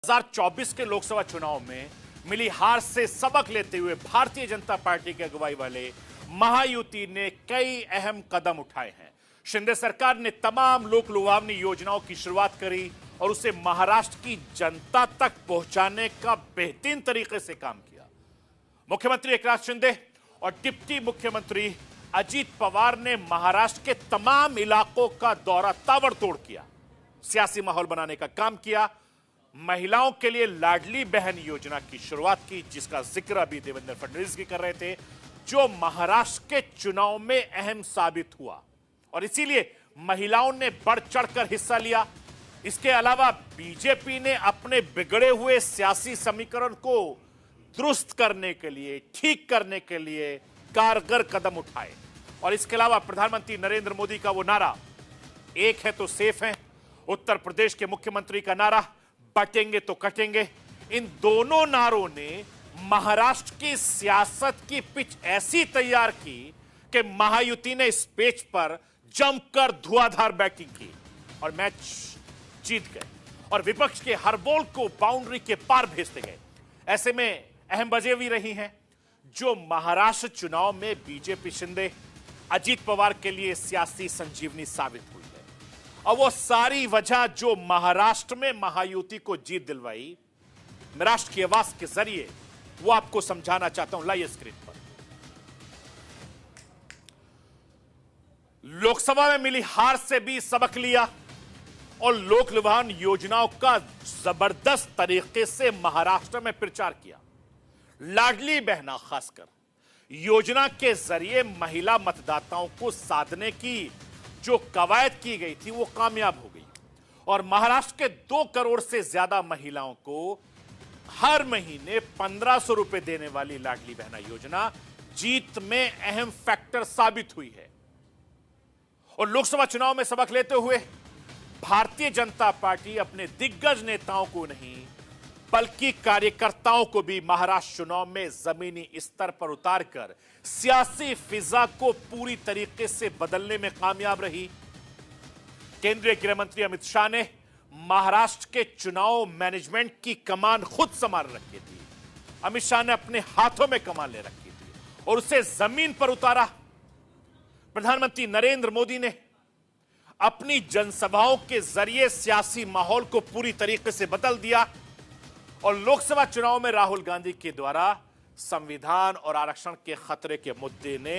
2024 के लोकसभा चुनाव में मिली हार से सबक लेते हुए भारतीय जनता पार्टी की अगुवाई वाले महायुति ने कई अहम कदम उठाए हैं। शिंदे सरकार ने तमाम लोक लुभावनी योजनाओं की शुरुआत करी और उसे महाराष्ट्र की जनता तक पहुंचाने का बेहतरीन तरीके से काम किया। मुख्यमंत्री एकनाथ शिंदे और डिप्टी मुख्यमंत्री अजीत पवार ने महाराष्ट्र के तमाम इलाकों का दौरा ताबड़तोड़ किया, सियासी माहौल बनाने का काम किया। महिलाओं के लिए लाडली बहन योजना की शुरुआत की, जिसका जिक्र अभी देवेंद्र फडणवीस जी कर रहे थे, जो महाराष्ट्र के चुनाव में अहम साबित हुआ और इसीलिए महिलाओं ने बढ़ चढ़कर हिस्सा लिया। इसके अलावा बीजेपी ने अपने बिगड़े हुए सियासी समीकरण को दुरुस्त करने के लिए, ठीक करने के लिए कारगर कदम उठाए। और इसके अलावा प्रधानमंत्री नरेंद्र मोदी का वो नारा, एक है तो सेफ है, उत्तर प्रदेश के मुख्यमंत्री का नारा, बटेंगे तो कटेंगे, इन दोनों नारों ने महाराष्ट्र की सियासत की पिच ऐसी तैयार की कि महायुति ने इस पेच पर जमकर धुआंधार बैटिंग की और मैच जीत गए और विपक्ष के हर बॉल को बाउंड्री के पार भेजते गए। ऐसे में अहम वजह भी रही हैं जो महाराष्ट्र चुनाव में बीजेपी शिंदे अजीत पवार के लिए सियासी संजीवनी साबित हुई है। और वो सारी वजह जो महाराष्ट्र में महायुति को जीत दिलवाई, मैं राष्ट्र की आवाज के जरिए वो आपको समझाना चाहता हूं। लाइए स्क्रीन पर। लोकसभा में मिली हार से भी सबक लिया और लोक लुभावन योजनाओं का जबरदस्त तरीके से महाराष्ट्र में प्रचार किया। लाडली बहना खासकर योजना के जरिए महिला मतदाताओं को साधने की जो कवायद की गई थी वो कामयाब हो गई और महाराष्ट्र के 2 करोड़ से ज्यादा महिलाओं को हर महीने 1500 रुपए देने वाली लाडली बहना योजना जीत में अहम फैक्टर साबित हुई है। और लोकसभा चुनाव में सबक लेते हुए भारतीय जनता पार्टी अपने दिग्गज नेताओं को नहीं बल्कि कार्यकर्ताओं को भी महाराष्ट्र चुनाव में जमीनी स्तर पर उतारकर सियासी फिजा को पूरी तरीके से बदलने में कामयाब रही। केंद्रीय गृह मंत्री अमित शाह ने महाराष्ट्र के चुनाव मैनेजमेंट की कमान खुद संभाल रखी थी। अमित शाह ने अपने हाथों में कमान ले रखी थी और उसे जमीन पर उतारा। प्रधानमंत्री नरेंद्र मोदी ने अपनी जनसभाओं के जरिए सियासी माहौल को पूरी तरीके से बदल दिया और लोकसभा चुनाव में राहुल गांधी के द्वारा संविधान और आरक्षण के खतरे के मुद्दे ने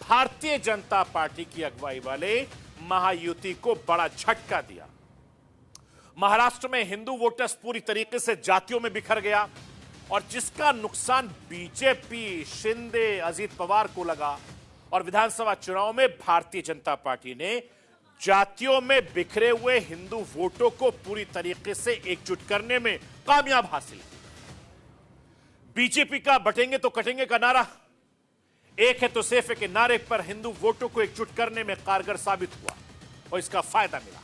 भारतीय जनता पार्टी की अगुवाई वाले महायुति को बड़ा झटका दिया। महाराष्ट्र में हिंदू वोटर्स पूरी तरीके से जातियों में बिखर गया और जिसका नुकसान बीजेपी, शिंदे, अजीत पवार को लगा और विधानसभा चुनाव में भारतीय जनता पार्टी ने जातियों में बिखरे हुए हिंदू वोटों को पूरी तरीके से एकजुट करने में कामयाब हासिल की। बीजेपी का बटेंगे तो कटेंगे का नारा, एक है तो सेफ है के नारे पर हिंदू वोटों को एकजुट करने में कारगर साबित हुआ और इसका फायदा मिला।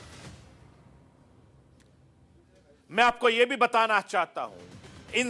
मैं आपको यह भी बताना चाहता हूं, इन